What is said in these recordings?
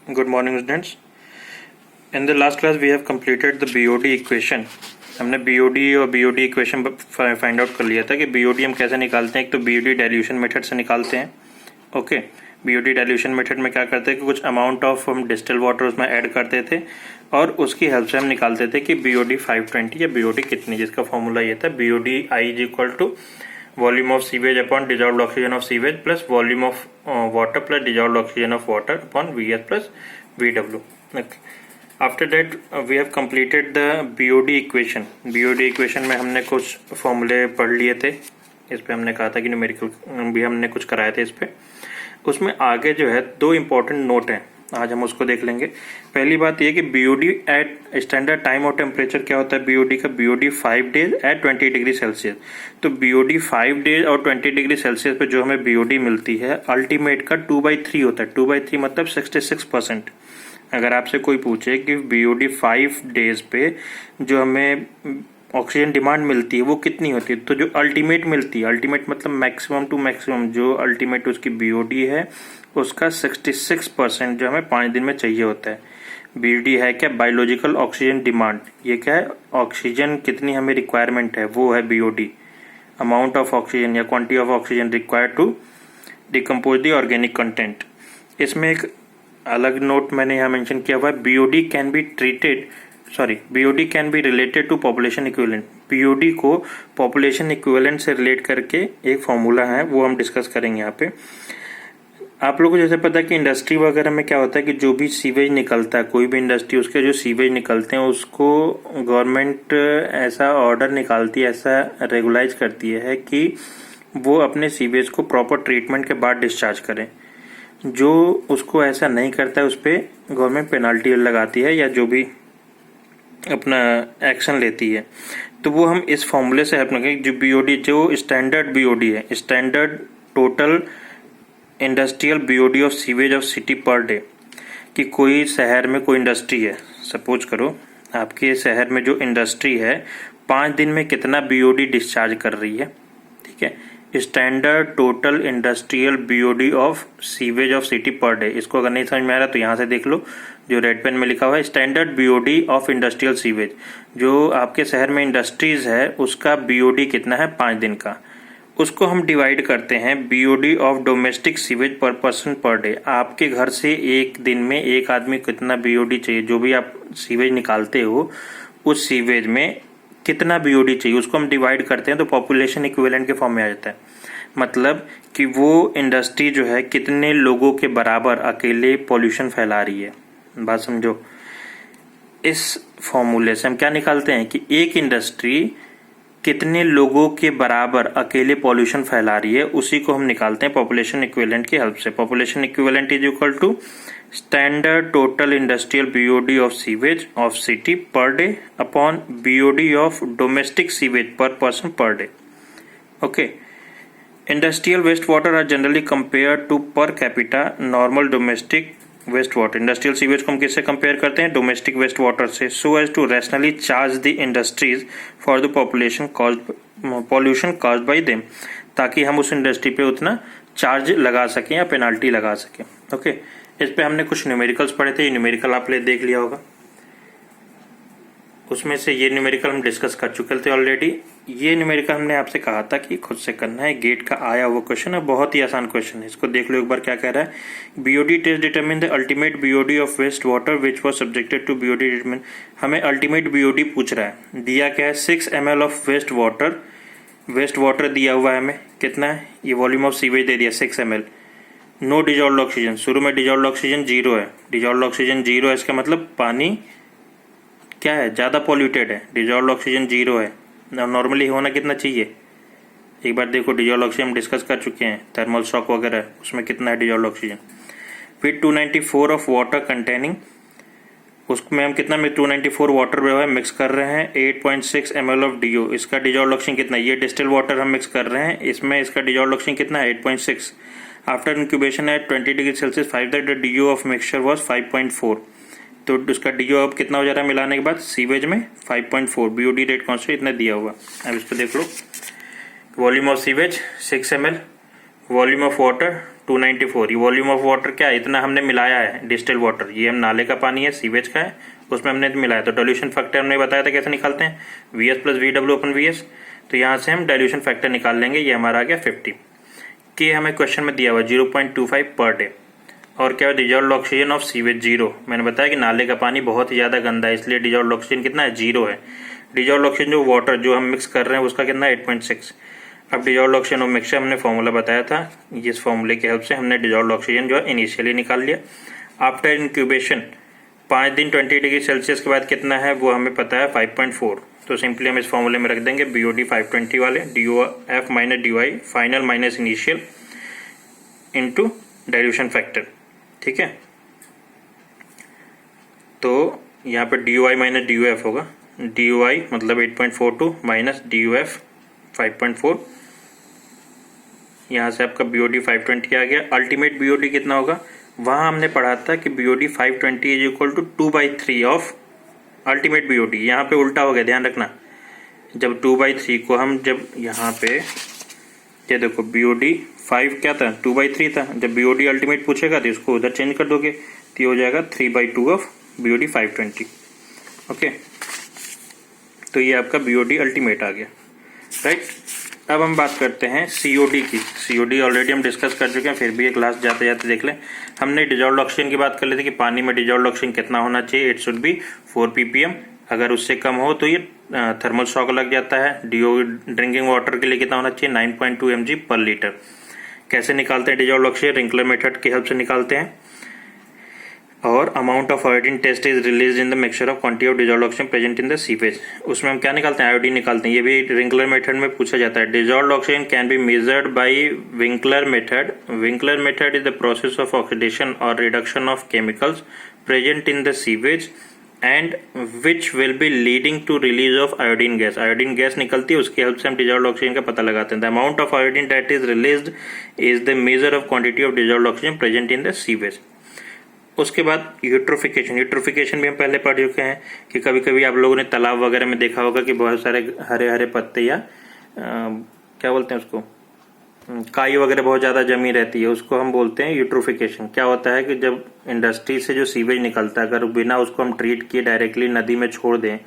Good morning, students. In the last class, we have completed the BOD equation. हमने BOD और BOD equation find out कर लिया था कि BOD हम कैसे निकालते हैं। एक तो BOD डाइल्यूशन मेथड से निकालते हैं। ओके, BOD डाइल्यूशन मेथड में क्या करते हैं कि कुछ अमाउंट ऑफ हम डिस्टिल वाटर उसमें ऐड करते थे और उसकी हेल्प से हम निकालते थे कि BOD 520 या BOD कितनी, जिसका फॉर्मूला ये था BOD I is equal to volume of sewage upon dissolved oxygen of sewage plus volume of water plus dissolved oxygen of water upon VS plus VW. After that we have completed the BOD equation. BOD equation में हमने कुछ फॉर्मूले पढ़ लिए थे. इस पे हमने कहा था कि न्यूमेरिकल भी हमने कुछ कराए थे. इस पे उसमें आगे जो है दो इम्पोर्टेंट नोट हैं, आज हम उसको देख लेंगे. पहली बात यह कि BOD एट स्टैंडर्ड टाइम और टेम्परेचर क्या होता है BOD का. BOD 5 days at 20 degree Celsius. तो BOD 5 डेज और 20 डिग्री सेल्सियस पे जो हमें BOD मिलती है अल्टीमेट का 2/3 होता है. 2/3 मतलब 66%. अगर आपसे कोई पूछे कि BOD 5 डेज पे जो हमें ऑक्सीजन डिमांड मिलती है वो कितनी होती है, तो जो अल्टीमेट मिलती है, अल्टीमेट मतलब मैक्सिमम टू मैक्सिमम, जो अल्टीमेट उसकी BOD है उसका 66% जो हमें 5 दिन में चाहिए होता है. BOD है क्या, बायोलॉजिकल ऑक्सीजन डिमांड. ये क्या है, ऑक्सीजन कितनी हमें रिक्वायरमेंट है वो है BOD, अमाउंट ऑफ ऑक्सीजन या quantity of oxygen required to decompose the organic content. इसमें एक अलग नोट मैंने यहाँ मेंशन किया हुआ है, BOD can be related to population equivalent. BOD को पॉपुलेशन इक्विवेलेंट से रिलेट करके एक फॉर्मूला है, वो हम डिस्कस करेंगे यहाँ पे. आप लोगों को जैसे पता है कि इंडस्ट्री वगैरह में क्या होता है कि जो भी सीवेज निकलता है, कोई भी इंडस्ट्री, उसके जो सीवेज निकलते हैं उसको गवर्नमेंट ऐसा ऑर्डर निकालती है, ऐसा रेगुलाइज करती है कि वो अपने सीवेज को प्रॉपर ट्रीटमेंट के बाद डिस्चार्ज करें. जो उसको ऐसा नहीं करता है उस पर गवर्नमेंट पेनाल्टी लगाती है या जो भी अपना एक्शन लेती है. तो वो हम इस फॉर्मूले से हेल्प करेंगे. जो BOD, जो स्टैंडर्ड BOD है, standard total industrial BOD of sewage of city per day, कि कोई शहर में कोई इंडस्ट्री है, सपोज करो आपके शहर में जो इंडस्ट्री है 5 दिन में कितना BOD डिस्चार्ज कर रही है. ठीक है, standard total industrial BOD of sewage of city per day. इसको अगर नहीं समझ में आ रहा तो यहाँ से देख लो, जो रेड पेन में लिखा हुआ है standard BOD of industrial sewage. जो आपके शहर में इंडस्ट्रीज है उसका BOD कितना है 5 दिन का, उसको हम डिवाइड करते हैं BOD of domestic sewage per person per day. आपके घर से एक दिन में एक आदमी कितना BOD चाहिए, जो भी आप सीवेज निकालते हो उस सीवेज में कितना BOD चाहिए, उसको हम डिवाइड करते हैं तो पॉपुलेशन इक्विवेलेंट के फॉर्म में आ जाता है. मतलब कि वो इंडस्ट्री जो है कितने लोगों के बराबर अकेले पॉल्यूशन फैला रही है. बात समझो. इस फॉर्मूले से हम क्या निकालते हैं कि एक इंडस्ट्री कितने लोगों के बराबर अकेले पॉल्यूशन फैला रही है, उसी को हम निकालते हैं पॉपुलेशन इक्विवेलेंट की हेल्प से. Population equivalent is equal to standard total industrial BOD of sewage of city per day upon BOD of domestic sewage per person per day. Okay, industrial waste water are generally compare to per capita normal domestic waste water. Industrial sewage को हम किससे compare करते हैं, domestic waste water से, so as to rationally charge the industries for the pollution caused by them, ताकि हम उस industry पे उतना चार्ज लगा सकें या पेनाल्टी लगा सकें. ओके, इस पे हमने कुछ न्यूमेरिकल्स पढ़े थे. ये न्यूमेरिकल आपने देख लिया होगा. उसमें से ये न्यूमेरिकल हम डिस्कस कर चुके थे ऑलरेडी. ये न्यूमेरिकल हमने आपसे कहा था कि खुद से करना है. गेट का आया वो क्वेश्चन है, बहुत ही आसान क्वेश्चन है. इसको देख लो एक बार क्या कह रहा है. BOD test determine the ultimate BOD of waste water which was subjected to BOD determine. हमें अल्टीमेट BOD पूछ रहा है. दिया क्या है, 6 ml ऑफ वेस्ट वाटर दिया हुआ है हमें. कितना है, ये वॉल्यूम ऑफ सीवेज दे दिया 6 ml. नो डिजॉल्व्ड ऑक्सीजन, शुरू में डिजॉल्व्ड ऑक्सीजन 0 है. डिजॉल्व्ड ऑक्सीजन 0 है, इसका मतलब पानी क्या है, ज्यादा पॉल्यूटेड है. डिजॉल्व्ड ऑक्सीजन 0 है, नॉर्मली होना कितना चाहिए. एक बार देखो, डिजॉल्व्ड ऑक्सीजन हम डिस्कस कर चुके हैं, थर्मल शॉक वगैरह, उसमें कितना है डिजॉल्व्ड ऑक्सीजन. फिर 294 ऑफ वाटर कंटेनिंग, उसमें हम कितना में 294 वाटर जो है मिक्स कर रहे हैं. 8.6 ml ऑफ DO, इसका डिजॉल्व्ड ऑक्सीजन कितना, ये डिस्टिल वाटर हम मिक्स कर रहे हैं, इसमें इसका डिजॉल्व्ड ऑक्सीजन कितना है 8.6. After incubation at 20 degree Celsius 5 the DO of mixture was 5.4. तो उसका DO अब कितना हो जा रहा है मिलाने के बाद सीवेज में 5.4. BOD रेट कॉन्स्टेंट इतना दिया हुआ. अब इस पर देख लो, volume of sewage 6 ml, volume of water 294। ये वॉल्यूम ऑफ वाटर क्या है, इतना हमने मिलाया है डिस्टिल वाटर, ये हम नाले का पानी है, सीवेज का है, उसमें हमने मिलाया। तो डाइल्यूशन फैक्टर हमने बताया था कैसे निकालते हैं, VS प्लस VW अपन VS। तो यहाँ से हम डाइल्यूशन फैक्टर निकाल लेंगे, ये हमारा आ गया 50 के। हमें क्वेश्चन में दिया हुआ 0.25 पर डे। और क्या है, डिजॉल्व्ड ऑक्सीजन ऑफ सीवेज 0। मैंने बताया कि नाले का पानी बहुत ही ज़्यादा गंदा है, इसलिए डिजॉल्व्ड ऑक्सीजन कितना है, 0 है। डिजॉल्व्ड ऑक्सीजन जो वाटर जो हम मिक्स कर रहे हैं उसका कितना है, 8.6। अब डिजॉल्व्ड ऑक्सीजन ऑफ मिक्सचर हमने फॉर्मूला बताया था, इस फॉर्मूले की हेल्प से हमने डिजॉल्व्ड ऑक्सीजन जो है इनिशियली निकाल लिया। आफ्टर इंक्यूबेशन 5 दिन 20 डिग्री सेल्सियस के बाद कितना है वो हमें पता है, 5.4। तो सिंपली हम इस फॉर्मूले में रख देंगे BOD 520 वाले, DOF minus DY final minus initial into dilution factor. ठीक है, तो यहाँ पे DOI माइनस DOF होगा, DOI मतलब 8.42 माइनस DOF 5.4। यहाँ से आपका BOD 520 आ गया। अल्टीमेट BOD कितना होगा, वहाँ हमने पढ़ा था कि BOD 520 is equal to 2/3 of ultimate BOD। यहाँ पे उल्टा हो गया, ध्यान रखना। जब 2/3 को हम जब यहाँ पे ये देखो BOD 5 क्या था, 2/3 था। जब BOD अल्टीमेट पूछेगा तो इसको उधर चेंज कर दोगे तो ये हो जाएगा 3/2 ऑफ BOD 520। ओके, तो ये आपका BOD अल्टीमेट आ गया, राइट। अब हम बात करते हैं COD की। COD ऑलरेडी हम डिस्कस कर चुके हैं, फिर भी एक लास्ट जाते जाते देख लें। हमने डिजॉल्व्ड ऑक्सीजन की बात कर ली थी कि पानी में डिजॉल्व्ड ऑक्सीजन कितना होना चाहिए, इट शुड बी 4 ppm। अगर उससे कम हो तो ये थर्मल शॉक लग जाता है। ड्रिंकिंग वाटर के लिए कितना होना चाहिए, 9.2 mg पर लीटर। कैसे निकालते हैं डिजॉल्व्ड ऑक्सीजन, रिंकलर मेथड की हेल्प से निकालते हैं। और amount of iodine test is release in the mixture of quantity of dissolved oxygen present in the sewage. उसमें हम क्या निकालते हैं, आयोडीन निकालते हैं। ये भी रिंकलर मेथड में पूछा जाता है। Dissolved oxygen can be measured by Winkler method. Winkler method is the process of oxidation और reduction of chemicals present in the sewage and which will be leading to release of iodine gas. Iodine gas निकलती है, उसकी help से हम dissolved oxygen का पता लगाते हैं। The amount of iodine that is released is the measure of quantity of dissolved oxygen present in the sewage. उसके बाद यूट्रोफिकेशन। यूट्रोफिकेशन भी हम पहले पढ़ चुके हैं कि कभी कभी आप लोगों ने तालाब वगैरह में देखा होगा कि बहुत सारे हरे हरे पत्ते या क्या बोलते हैं उसको, काई वगैरह बहुत ज़्यादा जमी रहती है, उसको हम बोलते हैं यूट्रोफिकेशन। क्या होता है कि जब इंडस्ट्री से जो सीवेज निकलता है, अगर बिना उसको हम ट्रीट किए डायरेक्टली नदी में छोड़ दें,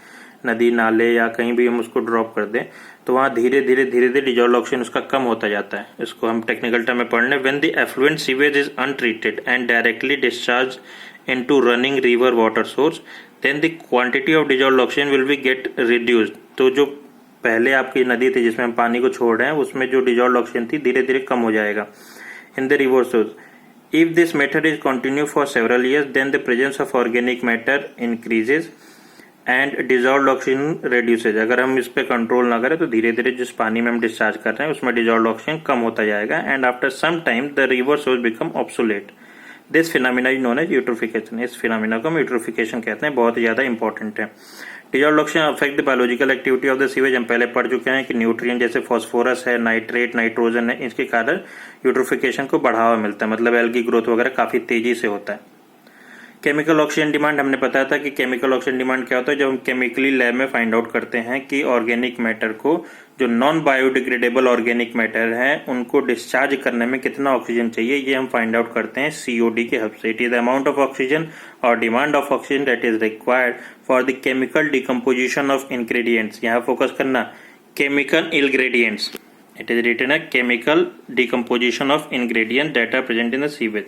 नदी नाले या कहीं भी हम उसको ड्रॉप कर दें, तो वहाँ धीरे धीरे डिजॉल्व्ड ऑक्सीजन उसका कम होता जाता है। इसको हम टेक्निकल टर्म में पढ़ने, when the effluent sewage is untreated and directly discharge into running river water source, then the quantity of dissolved oxygen will be get reduced. तो जो पहले आपकी नदी थी जिसमें हम पानी को छोड़ रहे हैं, उसमें जो डिजॉल्व्ड ऑक्सीजन थी धीरे धीरे कम हो जाएगा in the river source. If this method is continue for several years, then the presence of organic matter increases and dissolved oxygen reduces. अगर हम इस पे कंट्रोल ना करें तो धीरे धीरे जिस पानी में हम डिस्चार्ज कर रहे हैं उसमें डिजॉल्व्ड ऑक्सीजन कम होता जाएगा and after some time the river source become obsolete. This phenomena is known as eutrophication. इस फिनोमिना को हम यूट्रोफिकेशन कहते हैं, बहुत ही ज्यादा इंपॉर्टेंट है। Dissolved oxygen affect the biological activity of the sewage. हम पहले पढ़ चुके हैं कि न्यूट्रिएंट जैसे फास्फोरस है, नाइट्रेट, नाइट्रोजन है, इसके कारण यूट्रोफिकेशन को बढ़ावा मिलता है, मतलब एल्गी ग्रोथ वगैरह काफी तेजी से होता है। केमिकल ऑक्सीजन डिमांड हमने बताया था कि केमिकल ऑक्सीजन डिमांड क्या होता है, जब हम केमिकली लैब में फाइंड आउट करते हैं कि ऑर्गेनिक मैटर को, जो नॉन बायोडिग्रेडेबल ऑर्गेनिक मैटर है, उनको डिस्चार्ज करने में कितना ऑक्सीजन चाहिए, ये हम फाइंड आउट करते हैं COD की हेल्प से। It is the amount of oxygen और demand of oxygen that is required for the chemical decomposition of ingredients. यहाँ फोकस करना, chemical ingredients. It is written है chemical decomposition of ingredient that are present in the sewage.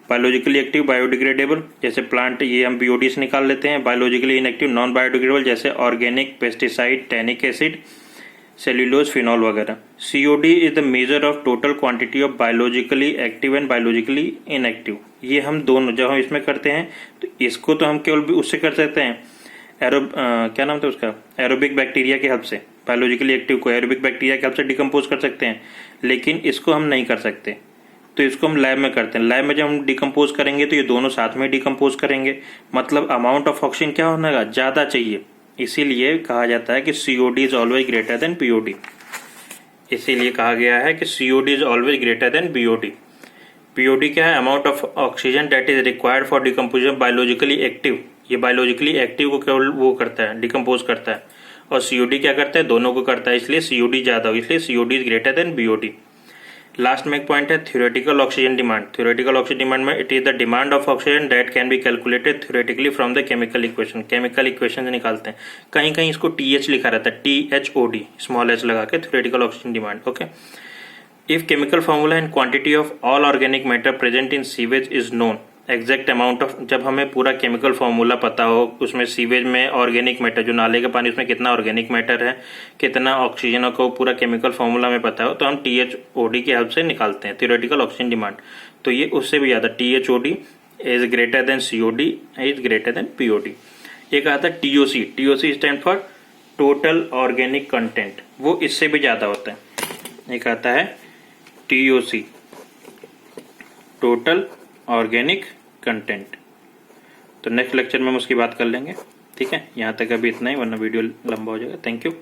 Biologically active, biodegradable जैसे plant, ये हम BOD से निकाल लेते हैं। बायोलॉजिकली इनएक्टिव, नॉन बायोडिग्रेडेबल जैसे organic, pesticide, tannic acid, cellulose, phenol वगैरह। COD is the measure of total quantity of biologically active and biologically inactive. ये हम दोनों जब हम इसमें करते हैं तो इसको तो हम केवल उससे कर सकते हैं, क्या नाम था उसका, एरोबिक बैक्टीरिया की हेल्प से। बायोलॉजिकली एक्टिव को एरोबिक बैक्टीरिया की हेल्प से डिकम्पोज कर सकते हैं, लेकिन इसको हम नहीं कर सकते, तो इसको हम लैब में करते हैं। लैब में जब हम डिकम्पोज करेंगे तो ये दोनों साथ में डिकम्पोज करेंगे, मतलब अमाउंट ऑफ ऑक्सीजन क्या होने लगा, ज्यादा चाहिए। इसीलिए कहा जाता है कि COD is always greater than POD। इसीलिए कहा गया है कि COD is always greater than BOD। POD क्या है, amount of oxygen that is required for decomposition biologically active. ये बायोलॉजिकली एक्टिव को केवल वो करता है, डिकम्पोज करता है, और COD क्या करता है, दोनों को करता है, इसलिए COD ज्यादा हो, इसलिए COD is greater than BOD। Last में एक पॉइंट है theoretical oxygen demand. Theoretical oxygen demand में it is the demand of oxygen that can be calculated theoretically from the chemical equation. Chemical equation से निकालते हैं, कहीं कहीं इसको TH लिखा रहता है, THOD स्मॉल h लगा के, theoretical oxygen demand. Okay, if chemical formula and quantity of all organic matter present in sewage is known, exact amount of, जब हमें पूरा केमिकल फॉर्मूला पता हो, उसमें सीवेज में ऑर्गेनिक मैटर, जो नाले का पानी, उसमें कितना ऑर्गेनिक मैटर है, कितना ऑक्सीजन को पूरा केमिकल फॉर्मूला में पता हो, तो हम THOD की हेल्प से निकालते हैं थ्योरेटिकल ऑक्सीजन डिमांड। तो ये उससे भी ज्यादा, THOD is greater then COD is greater then POD। एक आता है TOC, TOC stand for total organic content, वो इससे भी ज्यादा होता है। एक आता है TOC, टोटल ऑर्गेनिक कंटेंट। तो नेक्स्ट लेक्चर में हम उसकी बात कर लेंगे। ठीक है, यहाँ तक अभी इतना ही, वरना वीडियो लंबा हो जाएगा। Thank you.